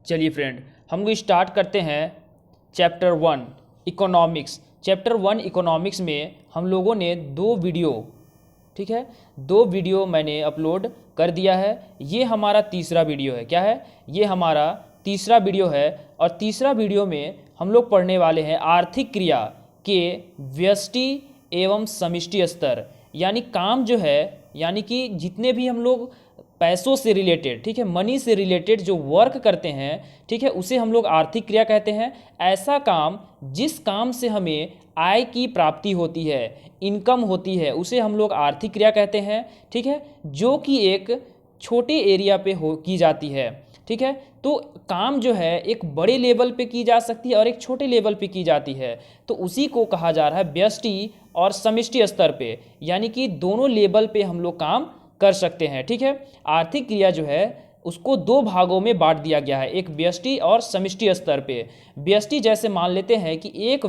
चलिए फ्रेंड, हम लोग स्टार्ट करते हैं चैप्टर 1 इकोनॉमिक्स। चैप्टर 1 इकोनॉमिक्स में हम लोगों ने दो वीडियो, ठीक है, दो वीडियो मैंने अपलोड कर दिया है। ये हमारा तीसरा वीडियो है। क्या है? ये हमारा तीसरा वीडियो है। और तीसरा वीडियो में हम लोग पढ़ने वाले हैं आर्थिक क्रिया के व्यष्टि एवं समष्टि स्तर। यानी काम जो है, यानी कि जितने भी हम लोग पैसों से रिलेटेड, ठीक है, मनी से रिलेटेड जो वर्क करते हैं, ठीक है, उसे हम लोग आर्थिक क्रिया कहते हैं। ऐसा काम जिस काम से हमें आय की प्राप्ति होती है, इनकम होती है, उसे हम लोग आर्थिक क्रिया कहते हैं। ठीक है, जो कि एक छोटे एरिया पे की जाती है। ठीक है, तो काम जो है एक बड़े लेवल पे की जा सकती है और एक छोटे लेवल पे की जाती है। तो उसी को कहा जा रहा है व्यष्टि और समष्टि स्तर पे, यानी कि दोनों लेवल पे हम लोग काम कर सकते हैं। ठीक है, आर्थिक क्रिया जो है उसको दो भागों में बांट दिया गया है, एक व्यष्टि और समष्टि स्तर पे। व्यष्टि जैसे मान लेते हैं कि एक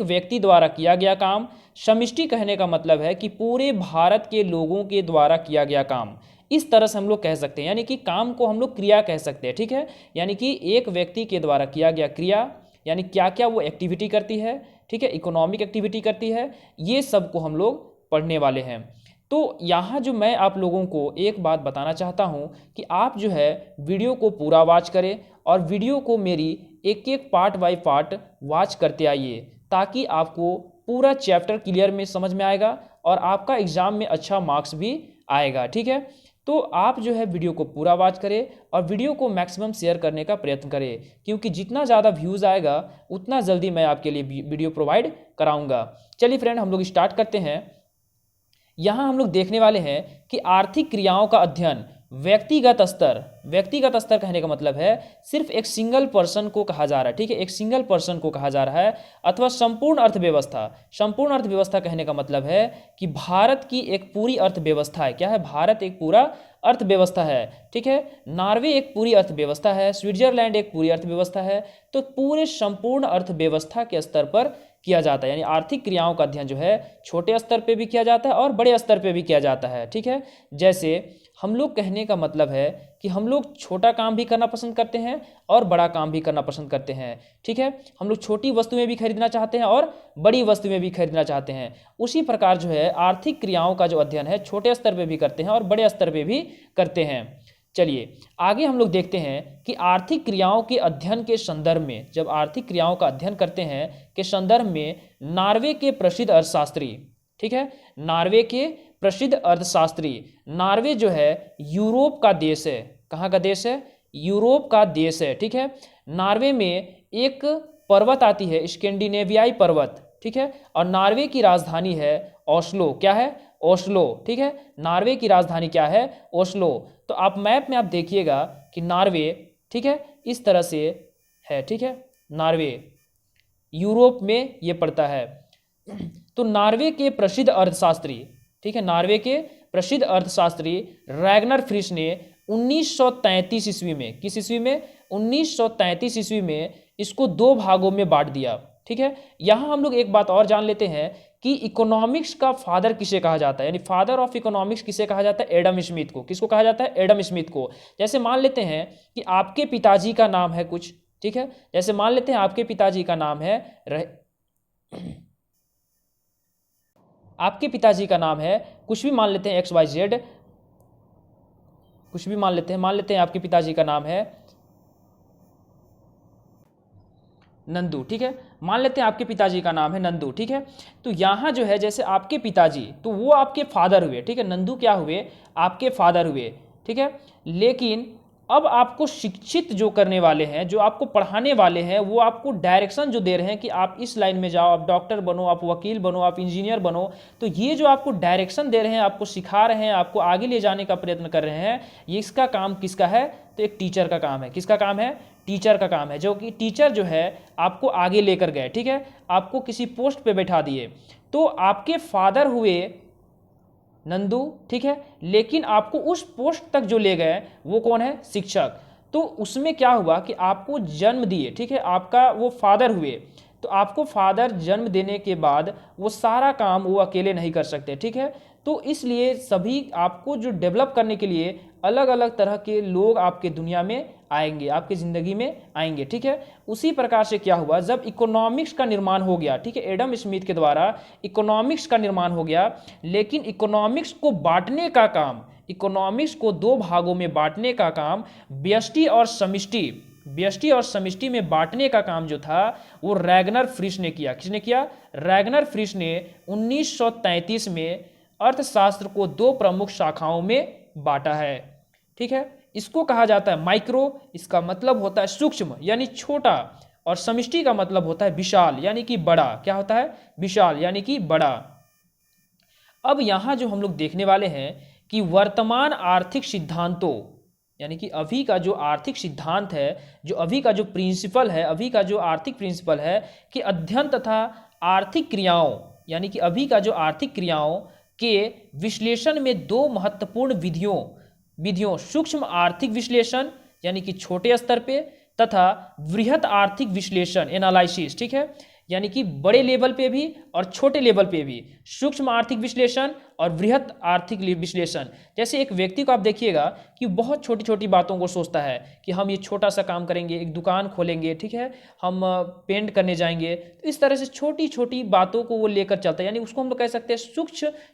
व्यक्ति द्वारा किया गया काम। समष्टि कहने का मतलब है कि पूरे भारत के लोगों के द्वारा किया गया काम। इस तरह से हम लोग कह सकते हैं, यानी कि काम को हम लोग क्रिया कह सकते हैं। ठीक है, यानी कि एक व्यक्ति के द्वारा किया गया क्रिया, यानी क्या क्या वो एक्टिविटी करती है, ठीक है, इकोनॉमिक एक्टिविटी करती है, ये सब को हम लोग पढ़ने वाले हैं। तो यहाँ जो मैं आप लोगों को एक बात बताना चाहता हूँ कि आप जो है वीडियो को पूरा वॉच करें और वीडियो को मेरी एक एक पार्ट बाय पार्ट वॉच करते आइए, ताकि आपको पूरा चैप्टर क्लियर में समझ में आएगा और आपका एग्ज़ाम में अच्छा मार्क्स भी आएगा। ठीक है, तो आप जो है वीडियो को पूरा वॉच करें और वीडियो को मैक्सिमम शेयर करने का प्रयत्न करें, क्योंकि जितना ज़्यादा व्यूज़ आएगा उतना जल्दी मैं आपके लिए वीडियो प्रोवाइड कराऊंगा। चलिए फ्रेंड, हम लोग स्टार्ट करते हैं। यहाँ हम लोग देखने वाले हैं कि आर्थिक क्रियाओं का अध्ययन व्यक्तिगत स्तर कहने का मतलब है सिर्फ एक सिंगल पर्सन को कहा जा रहा है। ठीक है, एक सिंगल पर्सन को कहा जा रहा है, अथवा संपूर्ण अर्थव्यवस्था कहने का मतलब है कि भारत की एक पूरी अर्थव्यवस्था है। क्या है? भारत एक पूरा अर्थव्यवस्था है। ठीक है, नॉर्वे एक पूरी अर्थव्यवस्था है, स्विट्जरलैंड एक पूरी अर्थव्यवस्था है। तो पूरे संपूर्ण अर्थव्यवस्था के स्तर पर किया जाता है। यानी आर्थिक क्रियाओं का अध्ययन जो है छोटे स्तर पे भी किया जाता है और बड़े स्तर पे भी किया जाता है। ठीक है, जैसे हम लोग कहने का मतलब है कि हम लोग छोटा काम भी करना पसंद करते हैं और बड़ा काम भी करना पसंद करते हैं। ठीक है, हम लोग छोटी वस्तुएं भी खरीदना चाहते हैं और बड़ी वस्तुएं भी खरीदना चाहते हैं। उसी प्रकार जो है आर्थिक क्रियाओं का जो अध्ययन है छोटे स्तर पे भी करते हैं और बड़े स्तर पे भी करते हैं। चलिए आगे हम लोग देखते हैं कि आर्थिक क्रियाओं के अध्ययन के संदर्भ में, जब आर्थिक क्रियाओं का अध्ययन करते हैं के संदर्भ में नॉर्वे के प्रसिद्ध अर्थशास्त्री, ठीक है, नॉर्वे के प्रसिद्ध अर्थशास्त्री, नॉर्वे जो है यूरोप का देश है। कहाँ का देश है? यूरोप का देश है। ठीक है, नॉर्वे में एक पर्वत आती है, स्कैंडिनेवियाई पर्वत। ठीक है, और नॉर्वे की राजधानी है ओस्लो। क्या है? ओस्लो। ठीक है, नॉर्वे की राजधानी क्या है? ओस्लो। तो आप मैप में आप देखिएगा कि नॉर्वे, ठीक है, इस तरह से है। ठीक है, नॉर्वे यूरोप में ये पड़ता है। तो नॉर्वे के प्रसिद्ध अर्थशास्त्री, ठीक है, नॉर्वे के प्रसिद्ध अर्थशास्त्री रैगनर फ्रिश ने 1933 ईस्वी में, किस ईस्वी में? 1933 ईस्वी में इसको दो भागों में बांट दिया। ठीक है, यहाँ हम लोग एक बात और जान लेते हैं कि इकोनॉमिक्स का फादर किसे कहा जाता है, यानी फादर ऑफ इकोनॉमिक्स किसे कहा जाता है? एडम स्मिथ को। किसको कहा जाता है? एडम स्मिथ को। जैसे मान लेते हैं कि आपके पिताजी का नाम है कुछ, ठीक है, जैसे मान लेते हैं आपके पिताजी का नाम है आपके पिताजी का नाम है कुछ भी, मान लेते हैं XYZ, कुछ भी मान लेते हैं आपके पिताजी का नाम है नंदू। ठीक है, मान लेते हैं आपके पिताजी का नाम है नंदू। ठीक है, तो यहाँ जो है जैसे आपके पिताजी, तो वो आपके फादर हुए। ठीक है, नंदू क्या हुए? आपके फादर हुए। ठीक है, लेकिन अब आपको शिक्षित जो करने वाले हैं, जो आपको पढ़ाने वाले हैं, वो आपको डायरेक्शन जो दे रहे हैं कि आप इस लाइन में जाओ, आप डॉक्टर बनो, आप वकील बनो, आप इंजीनियर बनो। तो ये जो आपको डायरेक्शन दे रहे हैं, आपको सिखा रहे हैं, आपको आगे ले जाने का प्रयत्न कर रहे हैं, ये इसका काम किसका है? तो एक टीचर का काम है। किसका काम है? टीचर का काम है। जो कि टीचर जो है आपको आगे लेकर गए, ठीक है, आपको किसी पोस्ट पे बैठा दिए। तो आपके फादर हुए नंदू, ठीक है, लेकिन आपको उस पोस्ट तक जो ले गए वो कौन है? शिक्षक। तो उसमें क्या हुआ कि आपको जन्म दिए, ठीक है, आपका वो फादर हुए। तो आपको फादर जन्म देने के बाद वो सारा काम वो अकेले नहीं कर सकते। ठीक है, तो इसलिए सभी आपको जो डेवलप करने के लिए अलग अलग तरह के लोग आपके दुनिया में आएंगे, आपकी ज़िंदगी में आएंगे, ठीक है। उसी प्रकार से क्या हुआ, जब इकोनॉमिक्स का निर्माण हो गया, ठीक है, एडम स्मिथ के द्वारा इकोनॉमिक्स का निर्माण हो गया, लेकिन इकोनॉमिक्स को बांटने का काम, इकोनॉमिक्स को दो भागों में बांटने का काम व्यष्टि और समष्टि में बांटने का काम जो था वो रैगनर फ्रिश ने किया। किसने किया? रैगनर फ्रिश ने 1933 में अर्थशास्त्र को दो प्रमुख शाखाओं में बांटा है, ठीक है। इसको कहा जाता है माइक्रो, इसका मतलब होता है सूक्ष्म यानी छोटा, और समष्टि का मतलब होता है विशाल यानी कि बड़ा। क्या होता है? विशाल यानी कि बड़ा। अब यहां जो हम लोग देखने वाले हैं कि वर्तमान आर्थिक सिद्धांतों, यानी कि अभी का जो आर्थिक सिद्धांत है, जो अभी का जो प्रिंसिपल है, अभी का जो आर्थिक प्रिंसिपल है कि अध्ययन तथा आर्थिक क्रियाओं, यानी कि अभी का जो आर्थिक क्रियाओं के विश्लेषण में दो महत्वपूर्ण विधियों सूक्ष्म आर्थिक विश्लेषण यानी कि छोटे स्तर पे, तथा वृहत आर्थिक विश्लेषण एनालिसिस, ठीक है, यानी कि बड़े लेवल पे भी और छोटे लेवल पे भी, सूक्ष्म आर्थिक विश्लेषण और वृहत आर्थिक विश्लेषण। जैसे एक व्यक्ति को आप देखिएगा कि बहुत छोटी छोटी बातों को सोचता है कि हम ये छोटा सा काम करेंगे, एक दुकान खोलेंगे, ठीक है, हम पेंट करने जाएंगे, तो इस तरह से छोटी छोटी बातों को वो लेकर चलता है, यानी उसको हम लोग कह सकते हैं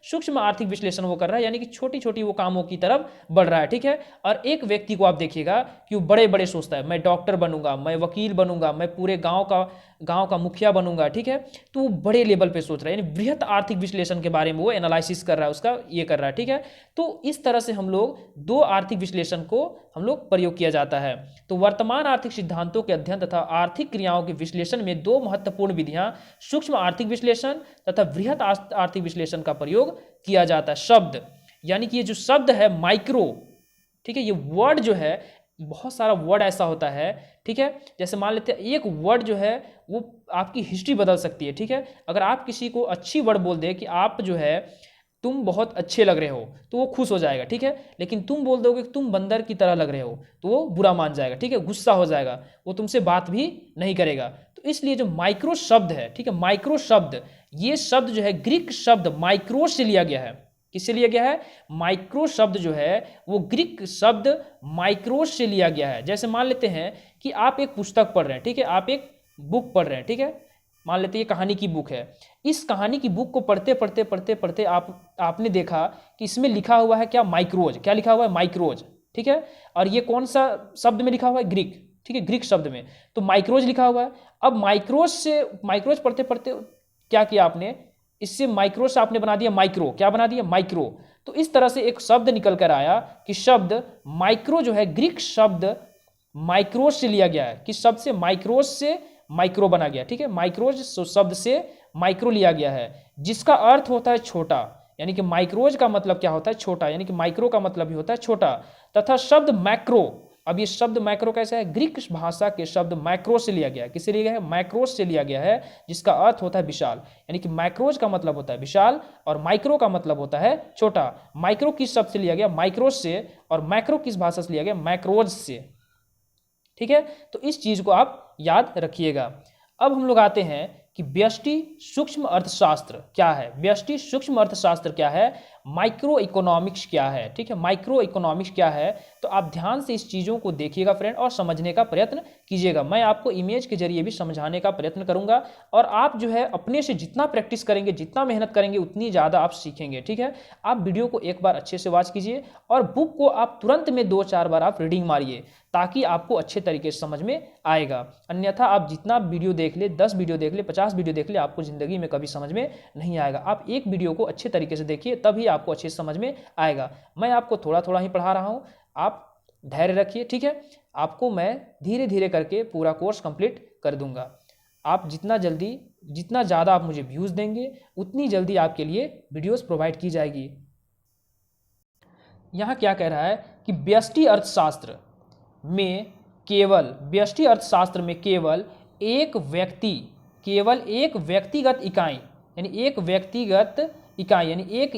सूक्ष्म आर्थिक विश्लेषण वो कर रहा है, यानी कि छोटी छोटी वो कामों की तरफ बढ़ रहा है, ठीक है। और एक व्यक्ति को आप देखिएगा कि वो बड़े बड़े सोचता है, मैं डॉक्टर बनूंगा, मैं वकील बनूंगा, मैं पूरे गांव का मुखिया बनूंगा, ठीक है, तो वो बड़े लेवल पे सोच रहा है, यानी वृहत आर्थिक विश्लेषण के बारे में वो एनालिसिस कर रहा है, उसका ये कर रहा है, ठीक है। तो इस तरह से हम लोग दो आर्थिक विश्लेषण को हम लोग प्रयोग किया जाता है। तो वर्तमान आर्थिक सिद्धांतों के अध्ययन तथा आर्थिक क्रियाओं के विश्लेषण में दो महत्वपूर्ण विधियां सूक्ष्म आर्थिक विश्लेषण तथा वृहत आर्थिक विश्लेषण का प्रयोग किया जाता है। शब्द, यानी कि ये जो शब्द है माइक्रो, ठीक है, ये वर्ड जो है, बहुत सारा वर्ड ऐसा होता है, ठीक है, जैसे मान लेते हैं एक वर्ड जो है वो आपकी हिस्ट्री बदल सकती है, ठीक है। अगर आप किसी को अच्छी वर्ड बोल दे कि आप जो है तुम बहुत अच्छे लग रहे हो, तो वो खुश हो जाएगा, ठीक है। लेकिन तुम बोल दोगे कि तुम बंदर की तरह लग रहे हो, तो वो बुरा मान जाएगा, ठीक है, गुस्सा हो जाएगा, वो तुमसे बात भी नहीं करेगा। तो इसलिए जो माइक्रो शब्द है, ठीक है, माइक्रो शब्द, ये शब्द जो है ग्रीक शब्द माइक्रो से लिया गया है। किससे लिया गया है? माइक्रो शब्द जो है वो ग्रीक शब्द माइक्रोस से लिया गया है। जैसे मान लेते हैं कि आप एक पुस्तक पढ़ रहे हैं, ठीक है, आप एक बुक पढ़ रहे हैं, ठीक है, मान लेते हैं ये कहानी की बुक है। इस कहानी की बुक को पढ़ते आपने देखा कि इसमें लिखा हुआ है क्या? माइक्रोज। क्या लिखा हुआ है? माइक्रोज, ठीक है। और ये कौन सा शब्द में लिखा हुआ है? ग्रीक, ठीक है, ग्रीक शब्द में, तो माइक्रोज लिखा हुआ है। अब माइक्रोज पढ़ते क्या किया आपने? इससे माइक्रो से आपने बना दिया माइक्रो। क्या बना दिया? माइक्रो। तो इस तरह से एक शब्द निकल कर आया कि शब्द माइक्रो जो है ग्रीक शब्द माइक्रोस से लिया गया है, कि शब्द से माइक्रोस से माइक्रो बना गया, ठीक है, माइक्रोज शब्द से माइक्रो लिया गया है, जिसका अर्थ होता है छोटा, यानी कि माइक्रोज का मतलब क्या होता है? छोटा, यानी कि माइक्रो का मतलब भी होता है छोटा। तथा शब्द मैक्रो, अब ये शब्द मैक्रो कैसा है? ग्रीक भाषा के शब्द मैक्रो से लिया गया है। किससे लिया गया है? मैक्रोस से लिया गया है, जिसका अर्थ होता है विशाल, यानी कि मैक्रोज का मतलब होता है विशाल और माइक्रो का मतलब होता है छोटा। माइक्रो किस शब्द से लिया गया? माइक्रोस से। और मैक्रो किस भाषा से लिया गया? मैक्रोज से, ठीक है। तो इस चीज को आप याद रखिएगा। अब हम लोग आते हैं कि व्यष्टि सूक्ष्म अर्थशास्त्र क्या है? व्यष्टि सूक्ष्म अर्थशास्त्र क्या है? माइक्रो इकोनॉमिक्स क्या है? ठीक है, माइक्रो इकोनॉमिक्स क्या है? तो आप ध्यान से इस चीज़ों को देखिएगा फ्रेंड और समझने का प्रयत्न कीजिएगा। मैं आपको इमेज के जरिए भी समझाने का प्रयत्न करूंगा, और आप जो है अपने से जितना प्रैक्टिस करेंगे, जितना मेहनत करेंगे, उतनी ज़्यादा आप सीखेंगे, ठीक है। आप वीडियो को एक बार अच्छे से वॉच कीजिए और बुक को आप तुरंत में 2-4 बार आप रीडिंग मारिए, ताकि आपको अच्छे तरीके से समझ में आएगा। अन्यथा आप जितना वीडियो देख ले, 10 वीडियो देख ले, 50 वीडियो देख ले, आपको ज़िंदगी में कभी समझ में नहीं आएगा। आप एक वीडियो को अच्छे तरीके से देखिए, तभी आपको अच्छे से समझ में आएगा। मैं आपको थोड़ा थोड़ा ही पढ़ा रहा हूँ, आप धैर्य रखिए, ठीक है। आपको मैं धीरे धीरे करके पूरा कोर्स कंप्लीट कर दूंगा। आप जितना ज़्यादा आप मुझे व्यूज़ देंगे, उतनी जल्दी आपके लिए वीडियोस प्रोवाइड की जाएगी। यहाँ क्या कह रहा है कि व्यष्टि अर्थशास्त्र में केवल एक व्यक्तिगत इकाई, यानी एक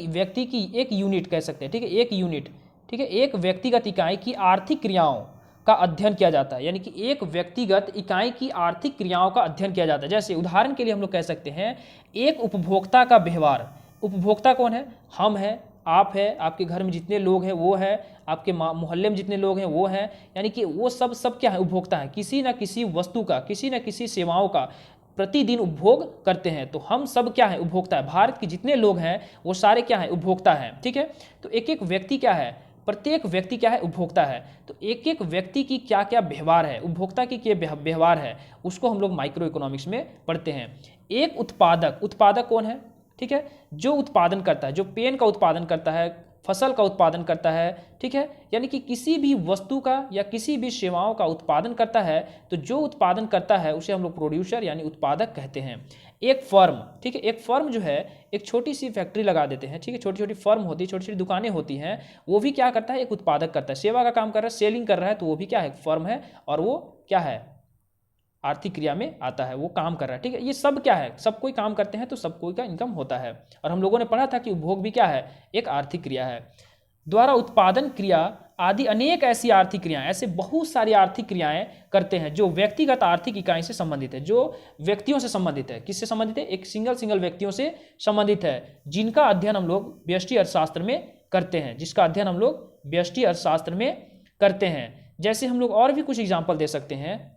व्यक्ति की एक यूनिट कह सकते हैं, ठीक है, एक यूनिट, ठीक है, एक व्यक्तिगत इकाई की आर्थिक क्रियाओं का अध्ययन किया जाता है, यानी कि एक व्यक्तिगत इकाई की आर्थिक क्रियाओं का अध्ययन किया जाता है। जैसे उदाहरण के लिए हम लोग कह सकते हैं एक उपभोक्ता का व्यवहार। उपभोक्ता कौन है? हम हैं, आप है, आपके घर में जितने लोग हैं वो है, आपके मोहल्ले में जितने लोग हैं वो हैं, यानी कि वो सब क्या है, उपभोक्ता है, किसी ना किसी वस्तु का, किसी ना किसी सेवाओं का प्रतिदिन उपभोग करते हैं। तो हम सब क्या है, उपभोक्ता है। भारत के जितने लोग हैं वो सारे क्या है, उपभोक्ता हैं। ठीक है, तो एक एक व्यक्ति क्या है, प्रत्येक व्यक्ति क्या है, उपभोक्ता है। तो एक एक व्यक्ति की क्या क्या व्यवहार है, उपभोक्ता की क्या व्यवहार है, उसको हम लोग माइक्रो इकोनॉमिक्स में पढ़ते हैं। एक उत्पादक, उत्पादक कौन है, ठीक है, जो उत्पादन करता है, जो पेन का उत्पादन करता है, फसल का उत्पादन करता है, ठीक है, यानी कि किसी भी वस्तु का या किसी भी सेवाओं का उत्पादन करता है, तो जो उत्पादन करता है उसे हम लोग प्रोड्यूसर यानी उत्पादक कहते हैं। एक फर्म, ठीक है, एक फर्म जो है एक छोटी सी फैक्ट्री लगा देते हैं, ठीक है, छोटी छोटी फर्म होती है, छोटी छोटी दुकानें होती हैं, वो भी क्या करता है, एक उत्पादक करता है, सेवा का काम कर रहा है, सेलिंग कर रहा है, तो वो भी क्या है, फर्म है, और वो क्या है, आर्थिक क्रिया में आता है, वो काम कर रहा है। ठीक है, ये सब क्या है, सब कोई काम करते हैं तो सब कोई का इनकम होता है। और हम लोगों ने पढ़ा था कि उपभोग भी क्या है, एक आर्थिक क्रिया है। द्वारा उत्पादन क्रिया आदि अनेक ऐसी आर्थिक क्रियाएं, ऐसे बहुत सारी आर्थिक क्रियाएं करते हैं जो व्यक्तिगत आर्थिक इकाई से संबंधित है, जो व्यक्तियों से संबंधित है। किससे संबंधित है, एक सिंगल व्यक्तियों से संबंधित है, जिनका अध्ययन हम लोग व्यष्टि अर्थशास्त्र में करते हैं, जिसका अध्ययन हम लोग व्यष्टि अर्थशास्त्र में करते हैं। जैसे हम लोग और भी कुछ एग्जाम्पल दे सकते हैं,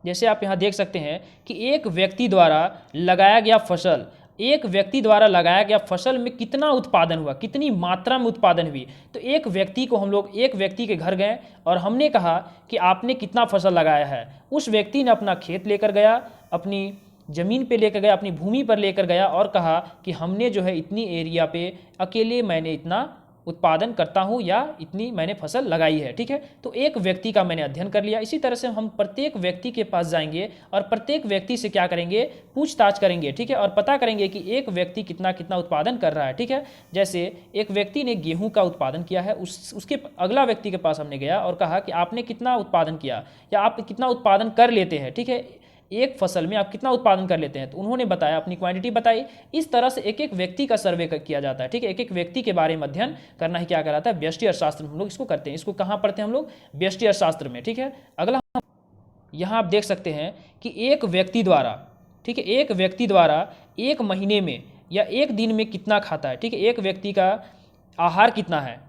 जैसे आप यहाँ देख सकते हैं कि एक व्यक्ति द्वारा लगाया गया फसल, एक व्यक्ति द्वारा लगाया गया फसल में कितना उत्पादन हुआ, कितनी मात्रा में उत्पादन हुई। तो एक व्यक्ति को हम लोग, एक व्यक्ति के घर गए और हमने कहा कि आपने कितना फसल लगाया है। उस व्यक्ति ने अपना खेत लेकर गया, अपनी ज़मीन पे लेकर गया, अपनी भूमि पर लेकर गया और कहा कि हमने जो है इतनी एरिया पे अकेले मैंने इतना उत्पादन करता हूँ या इतनी मैंने फसल लगाई है। ठीक है, तो एक व्यक्ति का मैंने अध्ययन कर लिया। इसी तरह से हम प्रत्येक व्यक्ति के पास जाएंगे और प्रत्येक व्यक्ति से क्या करेंगे, पूछताछ करेंगे। ठीक है, और पता करेंगे कि एक व्यक्ति कितना कितना उत्पादन कर रहा है। ठीक है, जैसे एक व्यक्ति ने गेहूं का उत्पादन किया है, उसके अगला व्यक्ति के पास हमने गया और कहा कि आपने कितना उत्पादन किया या आप कितना उत्पादन कर लेते हैं। ठीक है, एक फसल में आप कितना उत्पादन कर लेते हैं, तो उन्होंने बताया, अपनी क्वांटिटी बताई। इस तरह से एक एक व्यक्ति का सर्वे किया जाता है। ठीक है, एक एक व्यक्ति के बारे में अध्ययन करना ही क्या कहलाता है, व्यष्टि अर्थशास्त्र में हम लोग इसको करते हैं। इसको कहाँ पढ़ते हैं हम लोग, व्यष्टि अर्थशास्त्र में। ठीक है, अगला यहाँ आप देख सकते हैं कि एक व्यक्ति द्वारा, ठीक है, एक व्यक्ति द्वारा एक महीने में या एक दिन में कितना खाता है। ठीक है, एक व्यक्ति का आहार कितना है।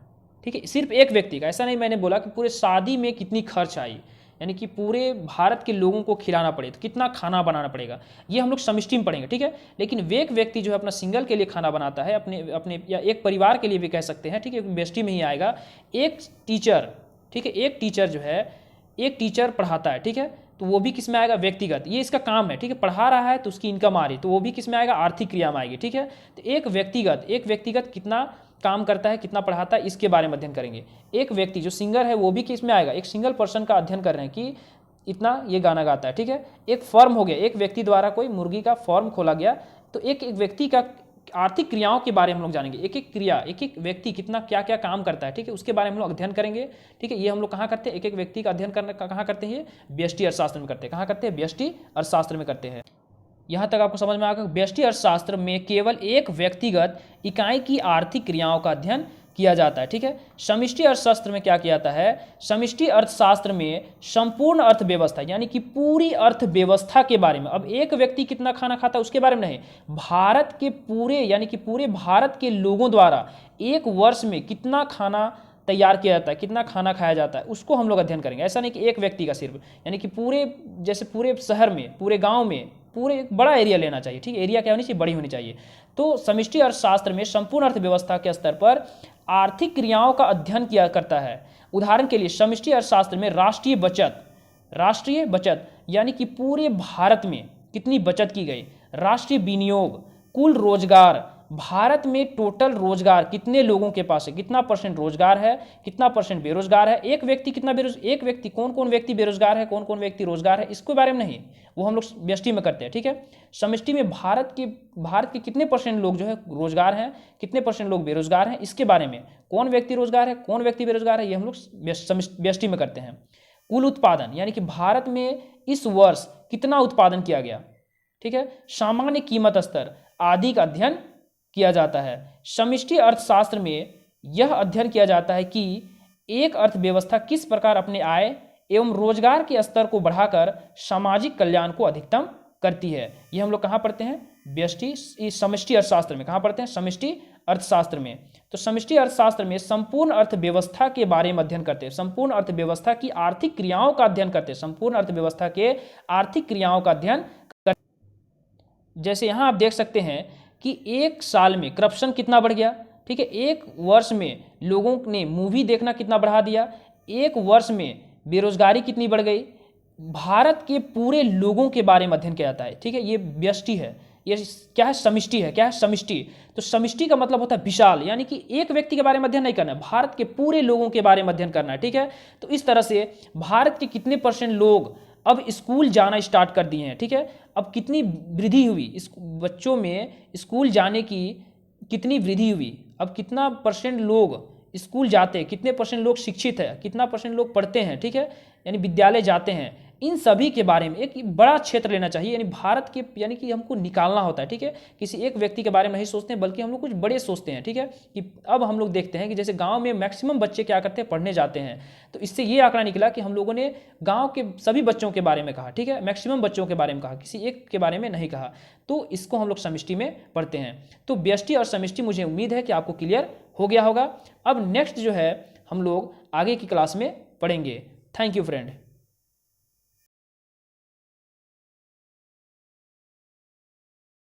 ठीक है, सिर्फ एक व्यक्ति का, ऐसा नहीं मैंने बोला कि पूरे शादी में कितनी खर्च आई, यानी कि पूरे भारत के लोगों को खिलाना पड़े तो कितना खाना बनाना पड़ेगा, ये हम लोग समष्टि में पढ़ेंगे। ठीक है, लेकिन वे एक व्यक्ति जो है अपना सिंगल के लिए खाना बनाता है, अपने अपने या एक परिवार के लिए भी कह सकते हैं। ठीक है, व्यष्टि में ही आएगा। एक टीचर, ठीक है, एक टीचर जो है, एक टीचर पढ़ाता है। ठीक है, तो वो भी किस में आएगा, व्यक्तिगत, ये इसका काम है। ठीक है, पढ़ा रहा है तो उसकी इनकम आ रही, तो वो भी किस में आएगा, आर्थिक क्रिया में आएगी। ठीक है, तो एक व्यक्तिगत कितना काम करता है, कितना पढ़ाता है, इसके बारे में अध्ययन करेंगे। एक व्यक्ति जो सिंगर है वो भी किस में आएगा, एक सिंगल पर्सन का अध्ययन कर रहे हैं कि इतना ये गाना गाता है। ठीक है, एक फर्म हो गया, एक व्यक्ति द्वारा कोई मुर्गी का फॉर्म खोला गया, तो एक एक व्यक्ति का आर्थिक क्रियाओं के बारे में हम लोग जानेंगे। एक एक क्रिया, एक एक व्यक्ति कितना क्या क्या काम करता है। ठीक है, उसके बारे में हम लोग अध्ययन करेंगे। ठीक है, ये हम लोग कहाँ करते हैं, एक एक व्यक्ति का अध्ययन करने का कहाँ करते हैं, व्यष्टि अर्थशास्त्र में करते हैं। कहाँ करते हैं, व्यष्टि अर्थशास्त्र में करते हैं। यहाँ तक आपको समझ में आएगा, व्यष्टि अर्थशास्त्र में केवल एक व्यक्तिगत इकाई की आर्थिक क्रियाओं का अध्ययन किया जाता है। ठीक है, समष्टि अर्थशास्त्र में क्या किया जाता है, समष्टि अर्थशास्त्र में संपूर्ण अर्थव्यवस्था यानी कि पूरी अर्थव्यवस्था के बारे में, अब एक व्यक्ति कितना खाना खाता है उसके बारे में नहीं, भारत के पूरे यानी कि पूरे भारत के लोगों द्वारा एक वर्ष में कितना खाना तैयार किया जाता है, कितना खाना खाया जाता है, उसको हम लोग अध्ययन करेंगे। ऐसा नहीं कि एक व्यक्ति का सिर्फ, यानी कि पूरे, जैसे पूरे शहर में, पूरे गाँव में, पूरे एक बड़ा एरिया लेना चाहिए। ठीक है, एरिया क्या होनी चाहिए, बड़ी होनी चाहिए। तो समष्टि अर्थशास्त्र में संपूर्ण अर्थव्यवस्था के स्तर पर आर्थिक क्रियाओं का अध्ययन किया करता है। उदाहरण के लिए समष्टि अर्थशास्त्र में राष्ट्रीय बचत यानी कि पूरे भारत में कितनी बचत की गई, राष्ट्रीय विनियोग, कुल रोजगार, भारत में टोटल रोजगार कितने लोगों के पास है, कितना परसेंट रोजगार है, कितना परसेंट बेरोजगार है, एक व्यक्ति कितना एक व्यक्ति, कौन कौन व्यक्ति बेरोजगार है, कौन कौन व्यक्ति रोजगार है, इसके बारे में नहीं, वो हम लोग व्यष्टि में करते हैं। ठीक है, समष्टि में भारत के कितने परसेंट लोग जो है रोजगार हैं, कितने परसेंट लोग बेरोजगार हैं, इसके बारे में, कौन व्यक्ति रोजगार है, कौन व्यक्ति बेरोजगार है, ये हम लोग व्यष्टि में करते हैं। कुल उत्पादन यानी कि भारत में इस वर्ष कितना उत्पादन किया गया। ठीक है, सामान्य कीमत स्तर आदि का अध्ययन किया जाता है। समष्टि अर्थशास्त्र में यह अध्ययन किया जाता है कि एक अर्थव्यवस्था किस प्रकार अपने आय एवं रोजगार के स्तर को बढ़ाकर सामाजिक कल्याण को अधिकतम करती है। यह हम लोग कहाँ पढ़ते हैं, व्यष्टि इस समष्टि अर्थशास्त्र में, कहाँ पढ़ते हैं? समष्टि अर्थशास्त्र में। तो समष्टि अर्थशास्त्र में संपूर्ण अर्थव्यवस्था के बारे में अध्ययन करते हैं, संपूर्ण अर्थव्यवस्था की आर्थिक क्रियाओं का अध्ययन करते हैं, संपूर्ण अर्थव्यवस्था के आर्थिक क्रियाओं का अध्ययन। जैसे यहाँ आप देख सकते हैं कि एक साल में करप्शन कितना बढ़ गया, ठीक है, एक वर्ष में लोगों ने मूवी देखना कितना बढ़ा दिया, एक वर्ष में बेरोजगारी कितनी बढ़ गई। भारत के पूरे लोगों के बारे में अध्ययन किया जाता है, ठीक है। ये व्यष्टि है, ये क्या है? समष्टि है। क्या है? समष्टि। तो समष्टि का मतलब होता है विशाल, यानी कि एक व्यक्ति के बारे में अध्ययन नहीं करना है, भारत के पूरे लोगों के बारे में अध्ययन करना है, ठीक है। तो इस तरह से भारत के कितने % लोग अब स्कूल जाना स्टार्ट कर दिए हैं, ठीक है। अब कितनी वृद्धि हुई इस बच्चों में, स्कूल जाने की कितनी वृद्धि हुई, अब कितना % लोग स्कूल जाते हैं, कितने % लोग शिक्षित है, कितना % लोग पढ़ते हैं, ठीक है, यानी विद्यालय जाते हैं। इन सभी के बारे में एक बड़ा क्षेत्र लेना चाहिए, यानी भारत के, यानी कि हमको निकालना होता है, ठीक है। किसी एक व्यक्ति के बारे में नहीं सोचते हैं, बल्कि हम लोग कुछ बड़े सोचते हैं, ठीक है। कि अब हम लोग देखते हैं कि जैसे गांव में मैक्सिमम बच्चे क्या करते हैं? पढ़ने जाते हैं। तो इससे ये आंकड़ा निकला कि हम लोगों ने गाँव के सभी बच्चों के बारे में कहा, ठीक है, मैक्सिमम बच्चों के बारे में कहा, किसी एक के बारे में नहीं कहा। तो इसको हम लोग समष्टि में पढ़ते हैं। तो व्यष्टि और समष्टि मुझे उम्मीद है कि आपको क्लियर हो गया होगा। अब नेक्स्ट जो है हम लोग आगे की क्लास में पढ़ेंगे। Thank you friend.